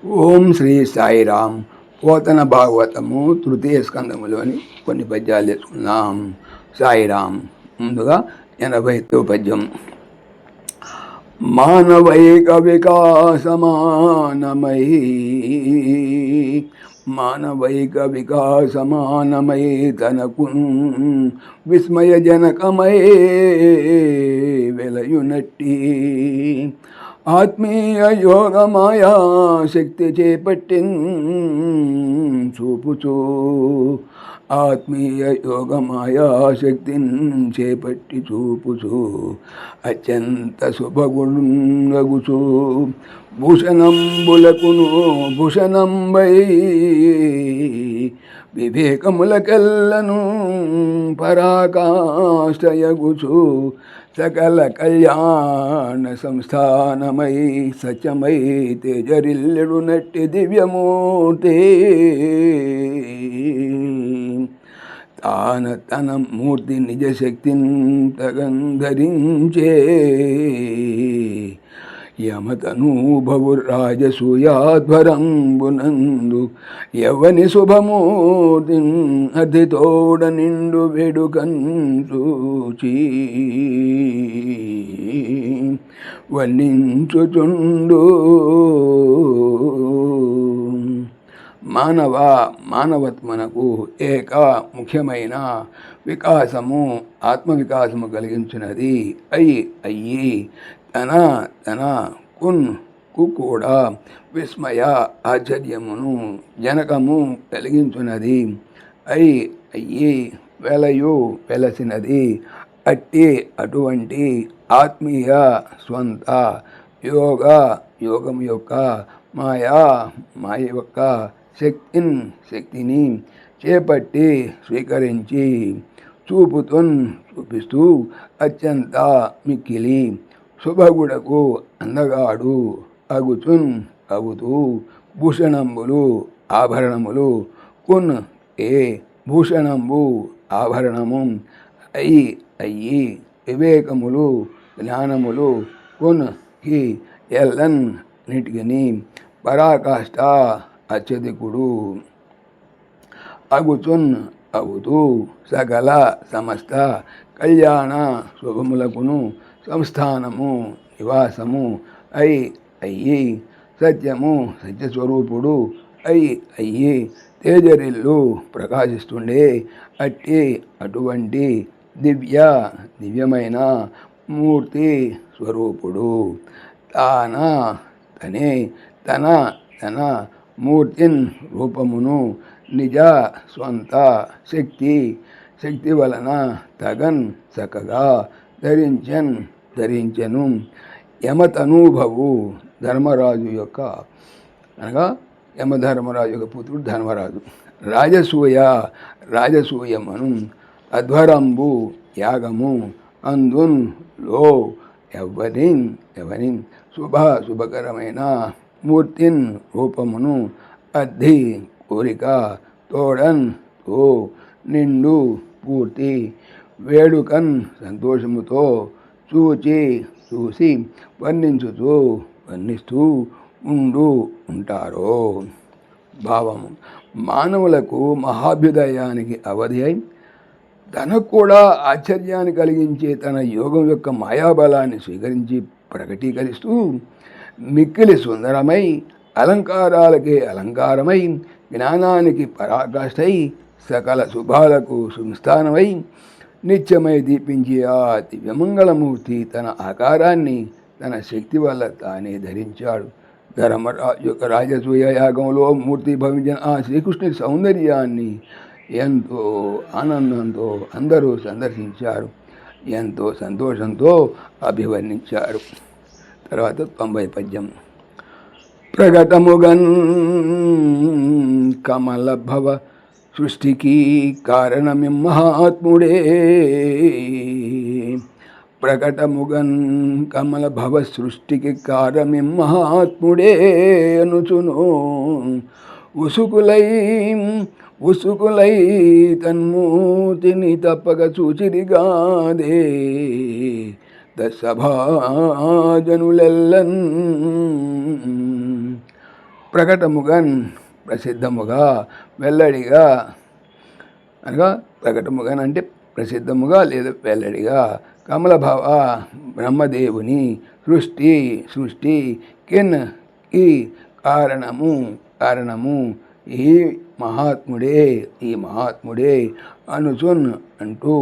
ఓం శ్రీ సాయిరామ్. పోతన భాగవతము తృతీయ స్కందములోని కొన్ని పద్యాలు తెచ్చుకున్నాం. సాయిరామ్. ముందుగా 80వ పద్యం. మానవైక వికాసమానమై మానవైక వికాసమానమై తనకును విస్మయజనకమై వెలయునట్టి ఆత్మీయ యోగమాయా శక్తి చేపట్టిన్ చూపుచూ ఆత్మీయ యోగమాయా శక్తిని చేపట్టి చూపుచూ అత్యంత శుభగుణగుచూ భూషణంబులకును భూషణంబై వివేకములకెల్లను పరాకాష్టయగుచు సకల కళ్యాణ సంస్థానమై సత్యమై తేజరిల్లెడు నట్టి దివ్యమూర్తి తాన తన మూర్తి నిజశక్తిని తగంధరించే యమతనూభవు రాజసూయాధ్వరంబునందు యవని శుభమూర్తి అతితోడ నిండు వేడుకన్ చూచి వర్ణించుచుండు. మానవత్మనకు ఏక ముఖ్యమైన వికాసము ఆత్మవికాసము కలిగించినది అయ్యి తన కు కూడా విస్మయ ఆశ్చర్యమును జనకము కలిగించున్నది. అయ్యి వెలసినది అట్టి అటువంటి ఆత్మీయ స్వంత యోగం యొక్క మాయ యొక్క శక్తిని చేపట్టి స్వీకరించి చూపిస్తూ అత్యంత మిక్కిలి శుభగుడకు అందగాడు అవుతూ భూషణంబులు ఆభరణములు భూషణంబు ఆభరణము అయ్యి వివేకములు జ్ఞానములు కి ఎల్లన్ నిటికిని పరాకాష్ట అత్యధికుడు అవుతూ సకల సమస్త కళ్యాణ శుభములకును సంస్థానము నివాసము అయ్యి సత్యస్వరూపుడు అయ్యి తేజరిల్లు ప్రకాశిస్తుండే అటువంటి దివ్యమైన మూర్తి స్వరూపుడు తన మూర్తిన్ రూపమును నిజ స్వంత శక్తి వలన తగన్ చక్కగా ధరించెను. యమతనూభవు ధర్మరాజు యొక్క అనగా యమధర్మరాజు యొక్క పుత్రుడు ధర్మరాజు రాజసూయమను అధ్వరంబు యాగము అందున్ లో ఎవరిని శుభకరమైన మూర్తిన్ రూపమును అద్ధి కోరిక తోడన్ నిండు పూర్తి వేడుకన్ సంతోషముతో చూసి వర్ణిస్తూ ఉంటారో. భావము: మానవులకు మహాభ్యుదయానికి అవధి అయి తనకు కూడా ఆశ్చర్యాన్ని కలిగించే తన యోగం యొక్క మాయాబలాన్ని స్వీకరించి ప్రకటీకరిస్తూ మిక్కిలి సుందరమై అలంకారాలకే అలంకారమై జ్ఞానానికి పరాకాష్ఠై సకల శుభాలకు సంస్థానమై నిత్యమై దీపించే ఆ దివ్యమంగళమూర్తి తన ఆకారాన్ని తన శక్తి వల్ల తానే ధరించాడు. ధర్మరాజు యొక్క రాజసూయ యాగంలో మూర్తి భవించిన ఆ శ్రీకృష్ణుని సౌందర్యాన్ని ఎంతో ఆనందంతో అందరూ సందర్శించారు, ఎంతో సంతోషంతో అభివర్ణించారు. తర్వాత 90 పద్యం. ప్రకటముగన్ కమల భవ సృష్టికి కారణమిమ్మహాత్ముడే ప్రకటముగన్ కమల భవ సృష్టికి కారణమిమ్మహాత్ముడే అనుచును ఉసుకులై తన్మూర్తిని తప్పక చూచిరిగాదే సభాజనులెల్లన్ ప్రకటముగన్ ప్రసిద్ధముగా వెల్లడిగా అనగా ప్రకటముగన్ అంటే ప్రసిద్ధముగా లేదా వెల్లడిగా కమలభవ బ్రహ్మదేవుని సృష్టి కిన్ ఈ కారణము ఈ మహాత్ముడే అనుచున్ అంటూ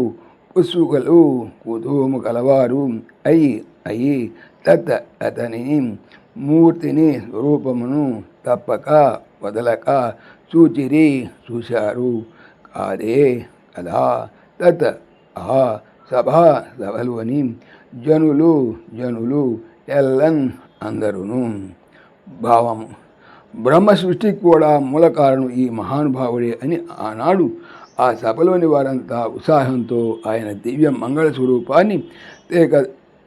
ఉత్సుకలు కుతూహము కలవారు అయి అతని మూర్తిని స్వరూపమును తప్పక వదలక చూశారు కదా సభలు అని జనులు ఎల్లన్ అందరును. భావము బ్రహ్మ సృష్టికి కూడా మూల కారణం ఈ మహానుభావుడే అని ఆనాడు ఆ సభలోని వారంతా ఉత్సాహంతో ఆయన దివ్య మంగళ స్వరూపాన్ని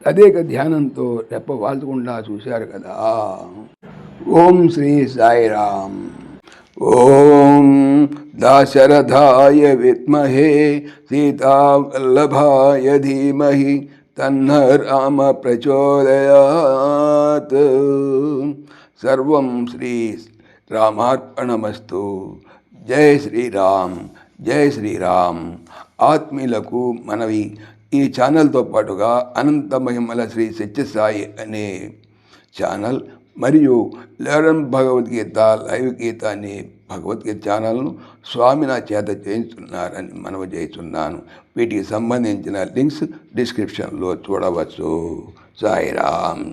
తదేక ధ్యానంతో రెప్పవాల్చకుండా చూశారు కదా. ఓం శ్రీ సాయిరామ్. ఓం దాశరథాయ విద్మహే సీతావల్లభాయ ధీమహి తన్న రామ ప్రచోదయాత్. సర్వం శ్రీ రామార్పణమస్తు. జై శ్రీరామ్, జై శ్రీరామ్. ఆత్మీయులకు మనవి, ఈ ఛానల్తో పాటుగా అనంత మహిమల శ్రీ సత్యసాయి అనే ఛానల్ మరియు లెవెన్ భగవద్గీత లైవ్ గీత అనే భగవద్గీత ఛానల్ను స్వామి నా చేత చేయించున్నారని మనవి చేస్తున్నాను. వీటికి సంబంధించిన లింక్స్ డిస్క్రిప్షన్లో చూడవచ్చు. సాయిరామ్.